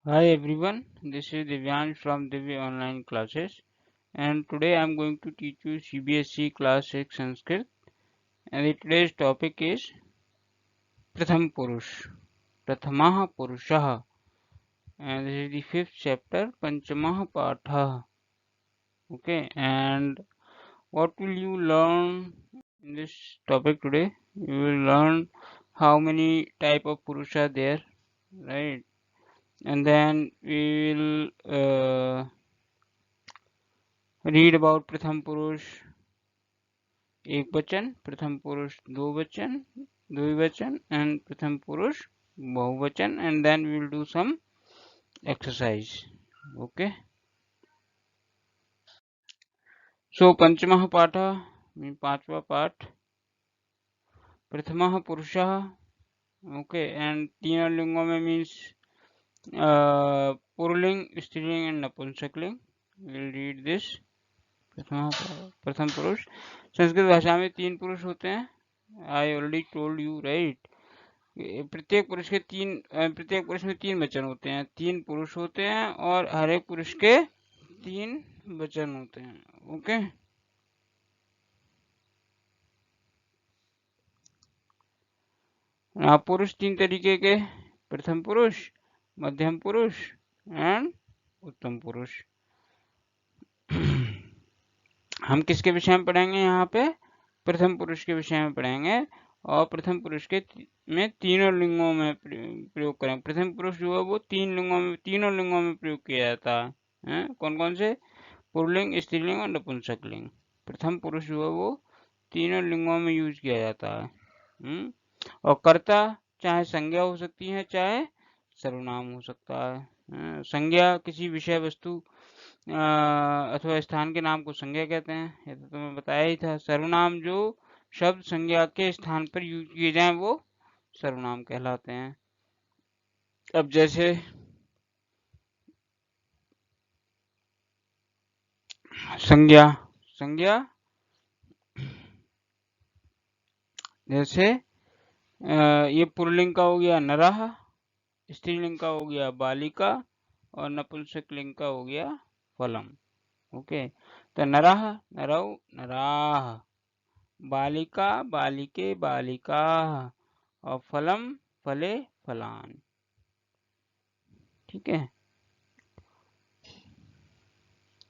Hi everyone, this is Divyansh from Divi Online Classes, and today I am going to teach you CBSE Class 6 Sanskrit, and today's topic is Pratham Purush, Prathamah Purushah, and this is the fifth chapter, Panchamah Patha. Okay, and what will you learn in this topic today? You will learn how many type of Purusha there, right? And then we will read about Pratham Purush एक वचन, प्रथम पुरुष दो वचन, द्विवचन and प्रथम पुरुष बहुवचन, and then we will do some exercise. Okay, so पंचमः पाठः means पांचवा पाठ, प्रथमः पुरुषः. Okay, and तीनों लिंगों में means पुल्लिंग, स्त्रीलिंग and नपुंसकलिंग. We will read this. प्रथम पुरुष. संस्कृत भाषा में तीन पुरुष होते हैं. I already told you, right? प्रत्येक पुरुष में तीन वचन होते हैं, तीन पुरुष होते हैं और हर एक पुरुष के तीन वचन होते हैं. ओके, पुरुष तीन तरीके के, प्रथम पुरुष, मध्यम पुरुष एंड उत्तम पुरुष. हम किसके विषय में पढ़ेंगे? यहाँ पे प्रथम पुरुष के विषय में पढ़ेंगे और प्रथम पुरुष के में तीनों लिंगों में प्रयोग करेंगे. प्रथम पुरुष जो है वो तीनों लिंगों में प्रयोग किया जाता है. कौन कौन से? पुल्लिंग, स्त्रीलिंग और नपुंसकलिंग. प्रथम पुरुष जो है वो तीनों लिंगों में यूज किया जाता है. और कर्ता चाहे संज्ञा हो सकती है, चाहे सर्वनाम हो सकता है. संज्ञा किसी विषय वस्तु अथवा स्थान के नाम को संज्ञा कहते हैं, ये तो तुम्हें बताया ही था. सर्वनाम जो शब्द संज्ञा के स्थान पर यूज किए जाएं वो सर्वनाम कहलाते हैं. अब जैसे संज्ञा जैसे ये पुल्लिंग का हो गया नरः, स्त्रीलिंग का हो गया बालिका और नपुंसकलिंग का हो गया फलम. ओके, तो नरः, नरौ, नराः, बालिका, बालिके, बालिकाः और फलम, फले, फलान. ठीक है,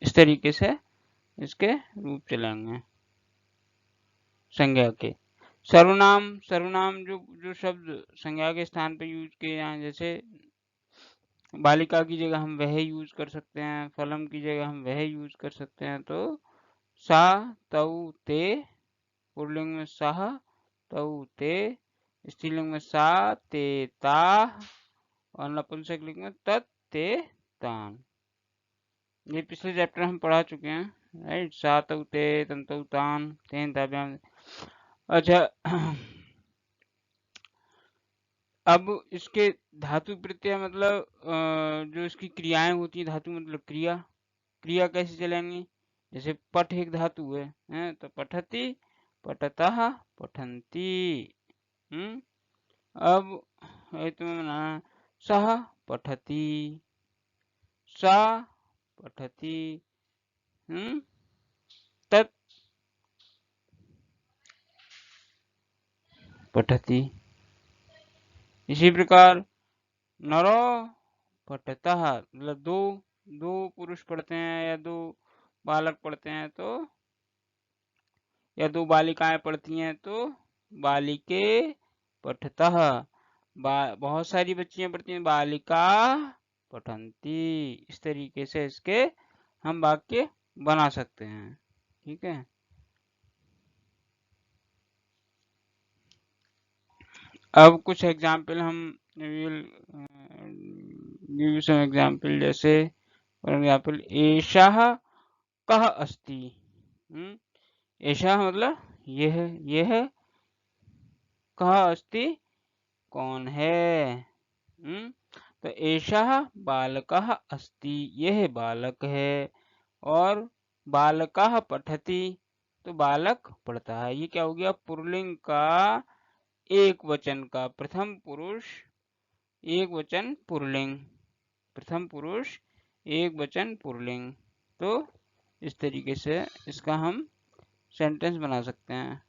इस तरीके से इसके रूप चलेंगे संज्ञा के. सर्वनाम जो शब्द संज्ञा के स्थान पर यूज किए जाएं, जैसे बालिका की जगह हम वह यूज कर सकते हैं, फलम की जगह हम वह यूज कर सकते हैं. तो सा, तौ, ते, पुल्लिंग में सह, तौ, ते, स्त्रीलिंग में सा, ते, ता और नपुंसकलिंग में तत्, ते, तान. ये पिछले चैप्टर हम पढ़ा चुके हैं, राइट. सा, तौ, ते, तंतौ, तान, तेन, ताभ्याम. अच्छा, अब इसके धातु प्रत्यय मतलब जो इसकी क्रियाएं होती हैं, धातु मतलब क्रिया कैसे चलेंगी? जैसे पठ एक धातु है तो पठति, पठतः, पठन्ति. अब तुम्हें सह पठति, सा पठति, तत् पठति. इसी प्रकार नरो पठतः मतलब दो पुरुष पढ़ते हैं या दो बालक पढ़ते हैं तो, या दो बालिकाएं पढ़ती हैं तो बालिके पठतः. बहुत सारी बच्चियां पढ़ती हैं, बालिका पठन्ति. इस तरीके से इसके हम वाक्य बना सकते हैं. ठीक है, अब कुछ एग्जाम्पल हम will give you some example. जैसे फॉर एग्जाम्पल, एषः कः अस्ति. एषः मतलब यह, कः अस्ति कौन है. तो एषः बालकः अस्ति, यह बालक है. और बालकः पठति तो बालक पढ़ता है. ये क्या हो गया? पुल्लिंग का एक वचन का प्रथम पुरुष, एक वचन पुल्लिंग. प्रथम पुरुष एक वचन पुल्लिंग। तो इस तरीके से इसका हम सेंटेंस बना सकते हैं।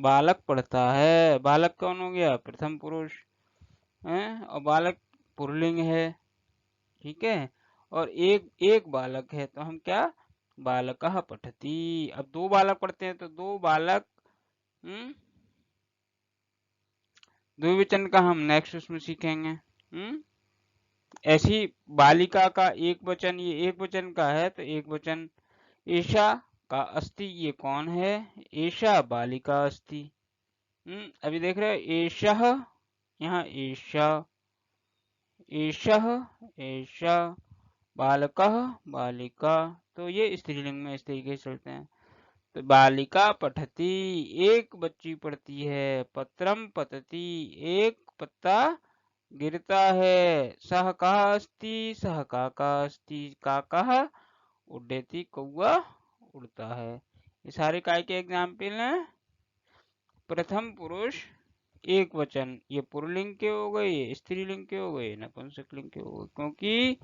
बालक पढ़ता है, बालक कौन हो गया? प्रथम पुरुष है, और बालक पुल्लिंग है, ठीक है। और एक बालक है, तो हम क्या? बालकः पठति। अब दो बालक पढ़ते हैं तो दो बालक, द्विवचन का हम नेक्स्ट उसमें सीखेंगे। ऐसी बालिका का एक वचन, ये एक वचन का है तो एक वचन। एषा का अस्ति, ये कौन है? एषा बालिका अस्ति। अभी देख रहे हो एषः, यहाँ एषा, एषः, एषा, बालकः, बालिका। तो ये स्त्रीलिंग में इस तरीके से चलते हैं। तो बालिका पठति, एक बच्ची पढ़ती है। पत्रम पतति, एक पत्ता गिरता है। सः कः अस्ति, सः काका अस्ति, काकः उड्डयति, कौआ उड़ता है। ये सारे काय के एग्जाम्पल हैं। प्रथम पुरुष एक वचन, ये पुल्लिंग के हो गए, ये स्त्रीलिंग के हो गए, नपुंसकलिंग के हो गए। क्योंकि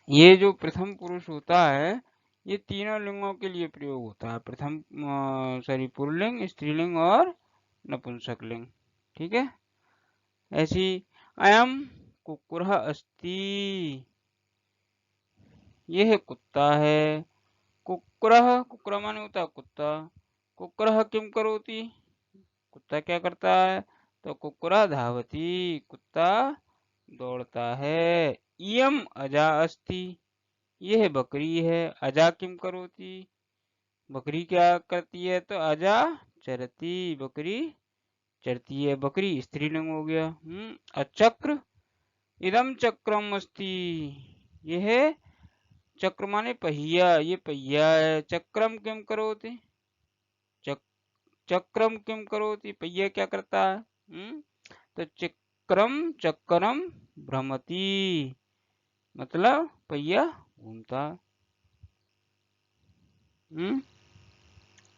ये जो प्रथम पुरुष होता है ये तीनों लिंगों के लिए प्रयोग होता है। प्रथम पुल्लिंग, स्त्रीलिंग और नपुंसकलिंग, ठीक है। ऐसी अयम कुक्कुरः अस्ति, यह कुत्ता है। कुक्कुरः, कुक्कुर माने होता है कुत्ता। कुक्कुरः किम करोति, कुत्ता क्या करता है? तो कुक्कुरः धावति, कुत्ता दौड़ता है। इयम अजा अस्ति, यह बकरी है। अजा किम करोति, बकरी क्या करती है? तो अजा चरती, बकरी चरती है। बकरी स्त्रीलिंग हो गया। अचक्र, इदम चक्रम अस्ति, यह चक्र माने पहिया, ये पहिया है। चक्रम किम करोति, चक्रम किम करोति, पहिया क्या करता है? तो चक्रम चक्रम भ्रमति, मतलब पहिया घूमता।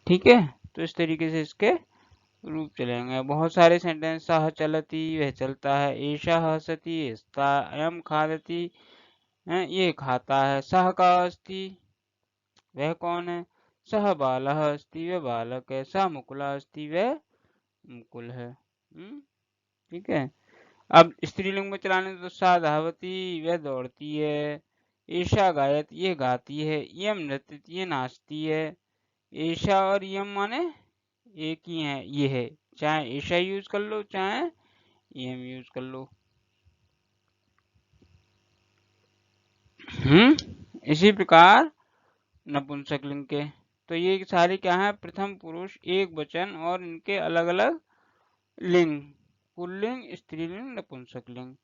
ठीक है। तो इस तरीके से इसके रूप चलेंगे। बहुत सारे सेंटेंस, सह चलती, वह चलता है। एषा हसति, अयम खादति, ये खाता है। सह का अस्ति, वह कौन है? सह बालः अस्ति, वह बालक है। सह मुकुलः अस्ति, वह मुकुल है। ठीक है। अब स्त्रीलिंग में चलाने तो सा धावती, वह दौड़ती है। ईशा गायत, ये गाती है। यम नृत्यति, ये नाचती है। ईशा और यम माने एक ही है, ये है। चाहे ईशा यूज कर लो, चाहे यम यूज कर लो। इसी प्रकार नपुंसकलिंग के, तो ये सारे क्या है? प्रथम पुरुष एक वचन और इनके अलग अलग लिंग, पुल्लिंग, स्त्रीलिंग, नपुंसकलिंग।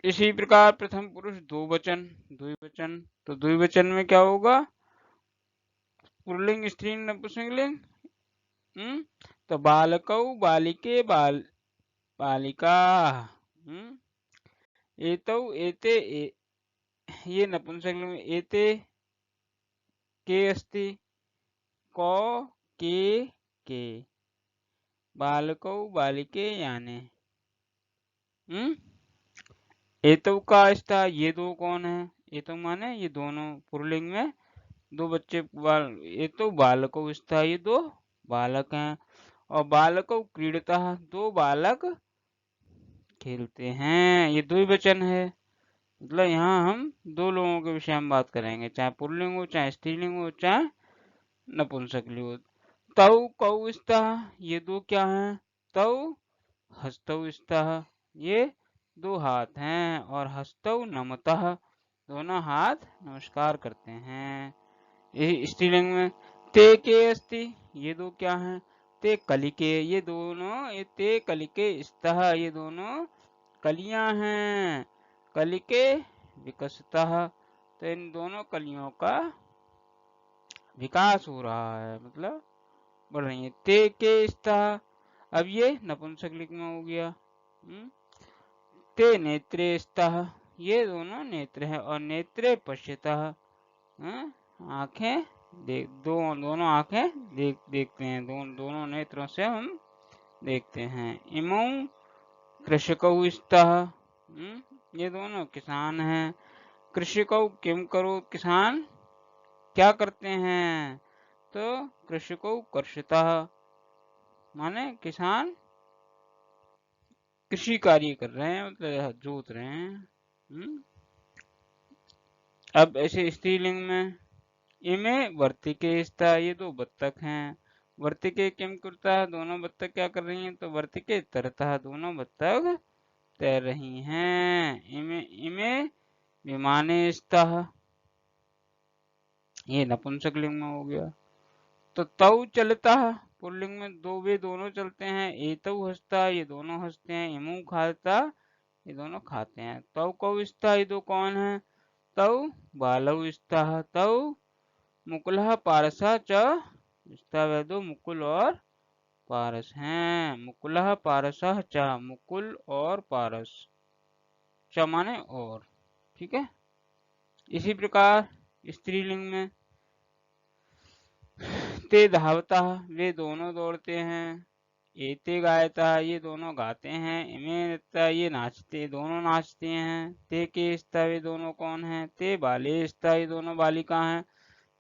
इसी प्रकार प्रथम पुरुष दो वचन, द्विवचन। तो द्विवचन में क्या होगा? पुल्लिंग, स्त्रीलिंग, नपुंसकलिंग। तो बालकौ, बालिके, बालिका। एतौ, एते, ये नपुंसकलिंग में एते के अस्ति, कौ के। बालकौ, बालिके याने। एतौ का स्था, ये दो कौन है? एतौ माने ये दोनों, पुल्लिंग में दो बच्चे। एतौ बालकौ स्था, ये दो बालक हैं। और बालकौ क्रीडतः, दो बालक खेलते हैं, ये द्विवचन है। मतलब यहाँ हम दो लोगों के विषय में बात करेंगे, चाहे पुल्लिंग हो, चाहे स्त्रीलिंग हो, चाहे नपुंसकलिंग हो। तौ कौ स्तः, ये दो क्या हैं? तौ हस्तौ स्तः, ये दो हाथ हैं। और हस्तौ नमतः, दोनों हाथ नमस्कार करते हैं। ये स्त्रीलिंग में ते के अस्ति, ये दो क्या हैं? ते कलिके, ये दोनों, ये ते कलिके स्तः, ये दोनों कलियां हैं। कलिके विकसतः, तो इन दोनों कलियों का विकास हो रहा है, मतलब बढ़ रही है। ते के स्तः, अब ये नपुंसकलिंग में हो गया। ते नेत्रे स्तः, ये दोनों नेत्र हैं। और नेत्रे पश्यतः, आंखें दोनों आंखें देखते हैं। दोनों नेत्रों से हम देखते हैं। इमौ कृषकौ स्तः, ये दोनों किसान हैं। कृषकौ किम करो, किसान क्या करते हैं, तो कृषकौ कर्षतः माने किसान कृषि कार्य कर रहे हैं, मतलब जोत रहे हैं। अब ऐसे स्त्रीलिंग में इमे वर्तिके स्था, ये दो बत्तख हैं। वर्तिके किम करता है, दोनों बत्तख क्या कर रही हैं, तो वर्तिके तरता, दोनों बत्तख तैर रही हैं। इमे इमे विमाने स्था, ये नपुंसकलिंग में हो गया। तो तौ चलता, पुल्लिंग में दो, वे दोनों चलते हैं। एतौ हंसता, ये दोनों हंसते हैं। इमु खाता, ये दोनों खाते हैं। तौ कौ स्था, ये दो कौन है, तौ बालौ स्था, तौ मुकुलः पारसा च स्था, वे दो मुकुल और पारस हैं। मुकुलः पारसः च, मुकुल और पारस, च माने और, ठीक है। इसी प्रकार स्त्रीलिंग में ते धावता, वे दोनों दौड़ते हैं। एते गायता, ये दोनों गाते हैं। इमे नृत्या, ये नाचते, दोनों नाचते हैं। ते के स्था, वे दोनों कौन हैं, ते बाले स्था, ये दोनों बालिका हैं।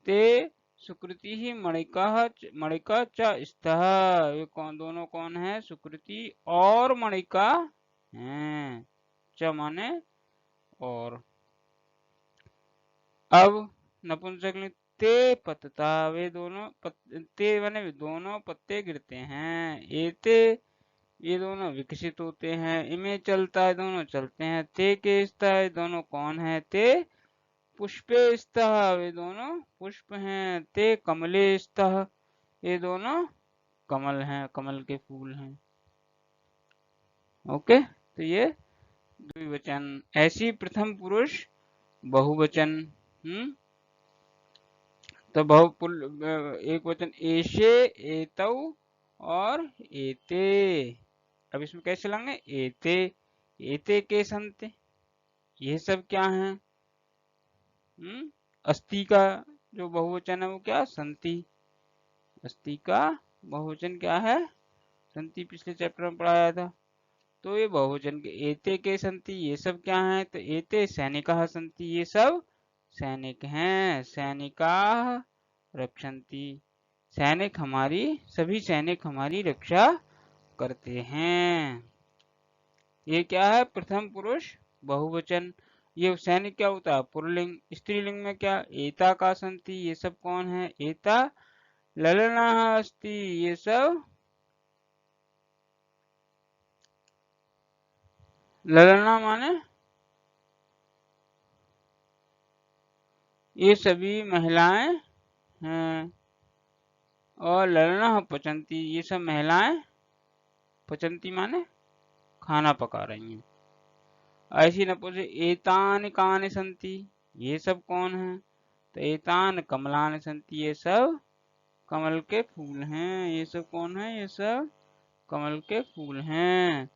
ते सुकृति ही मणिका, मणिका च स्था, ये कौन, दोनों कौन है, सुकृति और मणिका हैं। च माने और। अब नपुंसकलिंग ते पतता, वे दोनों ते माने दोनों पत्ते गिरते हैं। एते, ये दोनों विकसित होते हैं। इमे चलता है, दोनों चलते हैं। ते के स्था, ये दोनों कौन है, ते पुष्पे स्था, वे दोनों पुष्प हैं। ते कमले स्था, ये दोनों कमल हैं, कमल के फूल हैं। ओके, तो ये द्विवचन। ऐसी प्रथम पुरुष बहुवचन। तो बहुपुल एक वचन एशे, एतौ और एते। अब इसमें कैसे चलेंगे, एते, एते के संते, ये सब क्या है, अस्थि का जो बहुवचन है वो क्या, संति। अस्थि का बहुवचन क्या है, संति, पिछले चैप्टर में पढ़ाया था। तो ये बहुवचन के एते के संति, ये सब क्या है, तो एते सैनिकाः संति, ये सब सैनिक हैं। सैनिकाः रक्षन्ति, सैनिक हमारी, सभी सैनिक हमारी रक्षा करते हैं। ये क्या है, प्रथम पुरुष बहुवचन। ये सैनिक क्या होता है, पुल्लिंग। स्त्रीलिंग में क्या, एता का संति, ये सब कौन है, एता ललनाः अस्ति, ये सब ललना माने ये सभी महिलाएं हैं। और ललना पचंती, ये सब महिलाएं, पचंती माने खाना पका रही हैं। ऐसी न पूछे एतान कानि संति, ये सब कौन है, तो एतान कमलान संति, ये सब कमल के फूल हैं। ये सब कौन है, ये सब कमल के फूल हैं।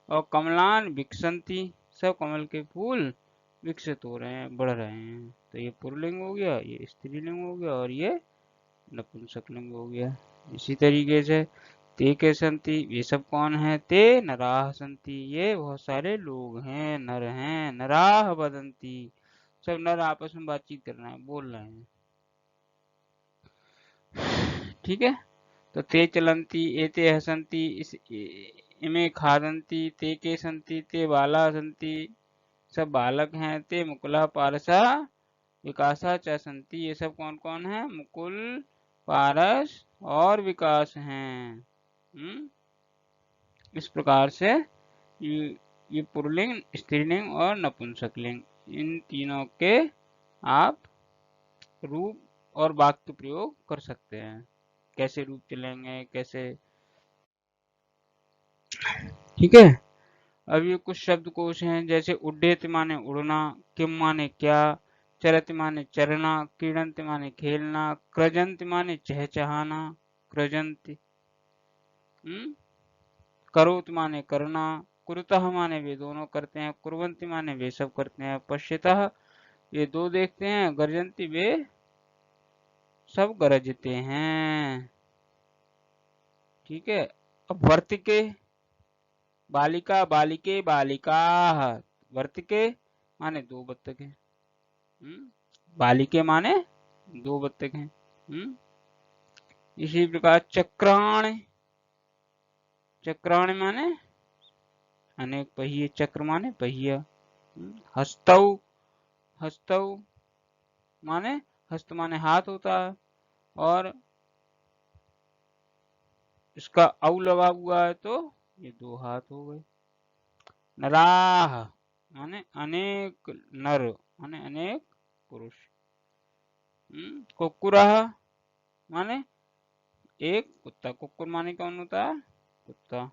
और कमलान विकसंती, सब कमल के फूल विकसित हो रहे हैं, बढ़ रहे हैं। तो ये पुल्लिंग हो गया, ये स्त्रीलिंग हो गया, और ये नपुंसकलिंग हो गया। इसी तरीके से ते के संति, ये सब कौन है, ते नराः संति, ये बहुत सारे लोग हैं, नर हैं। नराः वदन्ति, सब नर आपस में बातचीत कर रहे हैं, बोल रहे हैं, ठीक है। तो ते चलंती, एते हसंती, इस इमे खादंती, ते के संति, ते बाला संति, सब बालक हैं। ते मुकुला पारसा विकासा च संति, ये सब कौन कौन है, मुकुल, पारस और विकास हैं। इस प्रकार से ये पुल्लिंग, स्त्रीलिंग और नपुंसकलिंग, इन तीनों के आप रूप और वाक्य प्रयोग कर सकते हैं। कैसे रूप चलेंगे, कैसे, ठीक है। अब ये कुछ शब्दकोश हैं, जैसे उड्डेत माने उड़ना, किम माने क्या, चरत माने चरना, क्रीडंत माने खेलना, क्रजंत माने चहचहाना, क्रजंत, करोत माने करना, कुरुतः माने वे दोनों करते हैं, कुर्वंती माने वे सब करते हैं, पश्यतः ये दो देखते हैं, गर्जंती वे सब गरजते हैं, ठीक है। अब वर्तिके, बालिका बालिके बालिकाः, वर्तिके माने दो बत्तख हैं। बालिके माने दो बत्तख हैं। इसी प्रकार चक्राण, चक्राण माने अनेक पहिए, चक्र माने पहिया। हस्तौ, हस्तौ माने हस्त माने हाथ होता है, और इसका औ लगा हुआ है तो ये दो हाथ हो गए। नराह माने अनेक नर, माने अनेक पुरुष। कुक्कुरः माने एक कुत्ता, कुक्कुर माने कौन होता है? कुत्ता।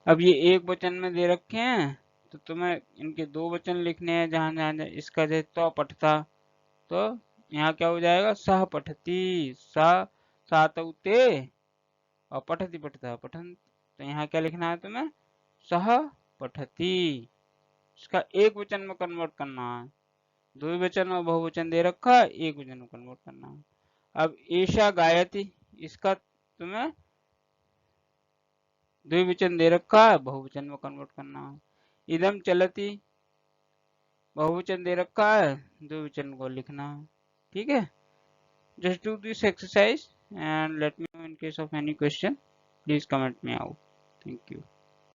अब ये एक वचन में दे रखे हैं, तो तुम्हें इनके दो वचन लिखने हैं। जहां जहां इसका जैसे तो पठता, तो यहाँ क्या हो जाएगा? सह पठती, सातौते, और पठती पठता पठन। तो यहाँ क्या लिखना है तुम्हें? सह पठती। इसका एक वचन में कन्वर्ट करना है। दो वचन और बहुवचन दे रखा है, एक वचन में कन्वर्ट करना है। अब ऐशा गायती, इसका तुम्हें द्विवचन दे रखा है, बहुवचन में कन्वर्ट करना है। इदम चलती, बहुवचन दे रखा है, द्विवचन को लिखना है। ठीक है? Just do this exercise and let me know in case of any question. Please comment me out. Thank you.